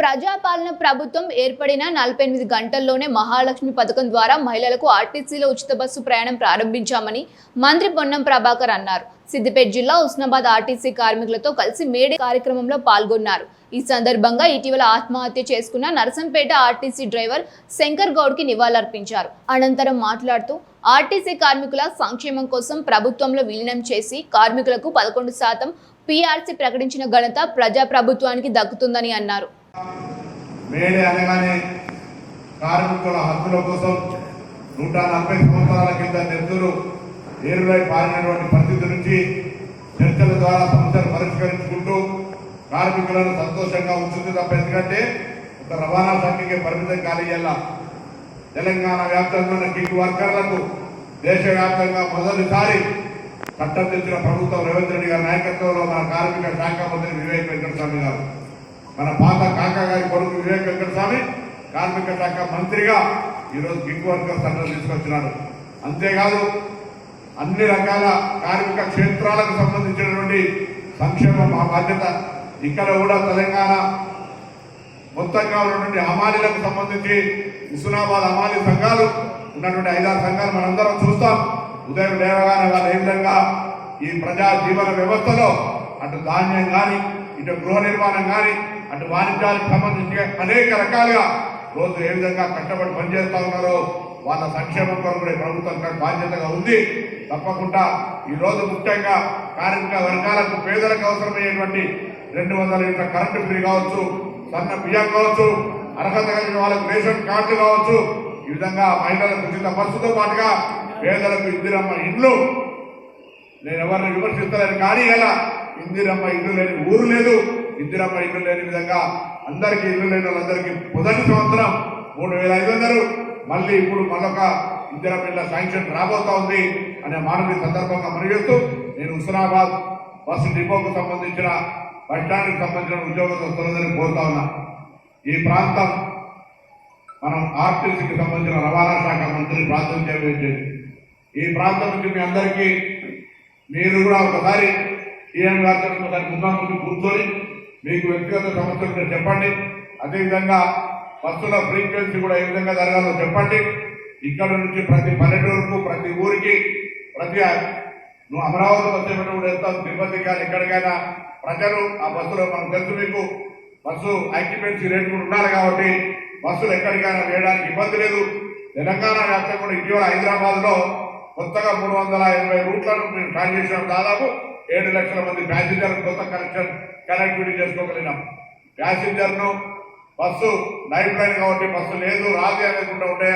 ప్రజాపాలన ప్రభుత్వం ఏర్పడిన 48 గంటల్లోనే మహాలక్ష్మి పథకం ద్వారా మహిళలకు ఆర్టీసీలో ఉచిత బస్సు ప్రయాణం ప్రారంభించామని మంత్రి పొన్నం ప్రభాకర్ అన్నారు. సిద్దిపేట జిల్లా ఉస్నాబాద్ ఆర్టీసీ కార్మికులతో కలిసి మేడే కార్యక్రమంలో పాల్గొన్నారు. ఈ సందర్భంగా ఇటీవల ఆత్మహత్య చేసుకున్న నరసంపేట ఆర్టీసీ డ్రైవర్ శంకర్ గౌడ్ కి నివాళులర్పించారు. అనంతరం మాట్లాడుతూ ఆర్టీసీ కార్మికుల సంక్షేమం కోసం ప్రభుత్వంలో విలీనం చేసి కార్మికులకు 11% పీఆర్సీ ప్రకటించిన ఘనత ప్రజా ప్రభుత్వానికి దక్కుతుందని అన్నారు. మేడే అనగానే కార్మికుల హక్కుల కోసం 140 సంవత్సరాల కింద నెత్తురు ఏరులై పారినటువంటి పరిస్థితి నుంచి చర్చల ద్వారా సమస్యలు పరిష్కరించుకుంటూ కార్మికులను సంతోషంగా ఉంచుతుంది తప్ప ఎందుకంటే ఒక రవాణా శాఖకి పరిమితం కాలేయాల తెలంగాణ వ్యాప్తంగా ఉన్న గిగ్ వర్కర్లకు దేశవ్యాప్తంగా మొదటిసారి చట్టం తెచ్చిన ప్రభుత్వం రేవంత్ రెడ్డి గారి నాయకత్వంలో మన కార్మిక శాఖ మంత్రి వివేక్ వెంకటస్వామి గారు, మన పాత కాకా గారి కొడుకు వివేక్ వెంకటస్వామి కార్మిక శాఖ మంత్రిగా ఈరోజు గిగ్ వర్కర్ చట్టం తీసుకొచ్చినాడు. అంతేకాదు అన్ని రకాల కార్మిక క్షేత్రాలకు సంబంధించినటువంటి సంక్షేమం మా బాధ్యత. ఇక్కడ కూడా తెలంగాణ మొత్తంగా ఉన్నటువంటి హమాలీలకు సంబంధించి హుస్నాబాద్ హమాలీ సంఘాలు ఉన్నటువంటి 5-6 సంఘాలు మనందరం చూస్తాం. ఉదయం లేవగానే వాళ్ళు ఏ విధంగా ఈ ప్రజా జీవన వ్యవస్థలో అటు ధాన్యం కానీ, ఇటు గృహ నిర్మాణం కానీ, అటు వాణిజ్యానికి సంబంధించి అనేక రకాలుగా రోజు ఏ విధంగా కష్టపడి పనిచేస్తూ ఉన్నారో వాళ్ళ సంక్షేమం కొరకు ప్రభుత్వం బాధ్యతగా ఉంది. తప్పకుండా ఈ రోజు ముఖ్యంగా కార్మిక వర్గాలకు పేదలకు అవసరమయ్యేటువంటి 200 యూనిట్ల కరెంటు ఫ్రీ కావచ్చు, సన్న బియ్యం కావచ్చు, అర్హత కలిగిన వాళ్ళకు రేషన్ కార్డులు కావచ్చు, ఈ విధంగా మహిళలకు ఉచిత బస్సుతో పాటుగా పేదలకు ఇందిరమ్మ ఇండ్లు. నేను ఎవరిని విమర్శిస్తలేను, కానీ ఇలా ఇందిరమ్మ ఇల్లు లేని ఊరు లేదు. ఇందిరమ్మ ఇల్లు లేని విధంగా అందరికీ ఇల్లు లేని వాళ్ళందరికీ మొదటి సంవత్సరం 3500, మళ్ళీ ఇప్పుడు మరొక ఇందిరమ్మ ఇళ్ళ శాంక్షన్ రాబోతా ఉంది అనే మాటని సందర్భంగా మనవేస్తూ నేను హుస్నాబాద్ బస్సు డిపోకు సంబంధించిన బస్ స్టాండ్కి సంబంధించిన ఉద్యోగస్తులందరినీ కోరుతా ఉన్నా. ఈ ప్రాంతం మనం ఆర్టీసీకి సంబంధించిన రవాణా శాఖ మంత్రి ప్రాతినిధ్యం వహించేది. ఈ ప్రాంతం నుంచి మీ అందరికీ మీరు కూడా ఒకసారి సీఎం గారితో ఒకసారి ముందు కూర్చొని మీకు వ్యక్తిగత సమస్యలు చెప్పండి. అదేవిధంగా బస్సుల ఫ్రీక్వెన్సీ కూడా ఏ విధంగా జరగాలో చెప్పండి. ఇక్కడ నుంచి ప్రతి పల్లెటూరుకు, ప్రతి ఊరికి, ప్రతి నువ్వు అమరావతి వచ్చేటప్పుడు కూడా వెళ్తాం, తిరుపతి కానీ ఎక్కడికైనా ప్రజలు ఆ బస్సులో మనకు తెలుసు, మీకు బస్సు ఆక్యుపెన్సీ రేట్ కూడా ఉండాలి కాబట్టి బస్సులు ఎక్కడికైనా వేయడానికి ఇబ్బంది లేదు. తెలంగాణ వ్యాప్తంగా కూడా ఇటీవల హైదరాబాద్ లో కొత్తగా 380 రూట్లను మేము స్టార్ట్ చేసినాం. దాదాపు 7 లక్షల మంది ప్యాసింజర్ కొత్త కనెక్టివిటీ చేసుకోగలిగినాం. ప్యాసింజర్ ను బస్సు లైఫ్ లైన్ కాబట్టి బస్సు లేదు రాదు అనేకుండా ఉంటే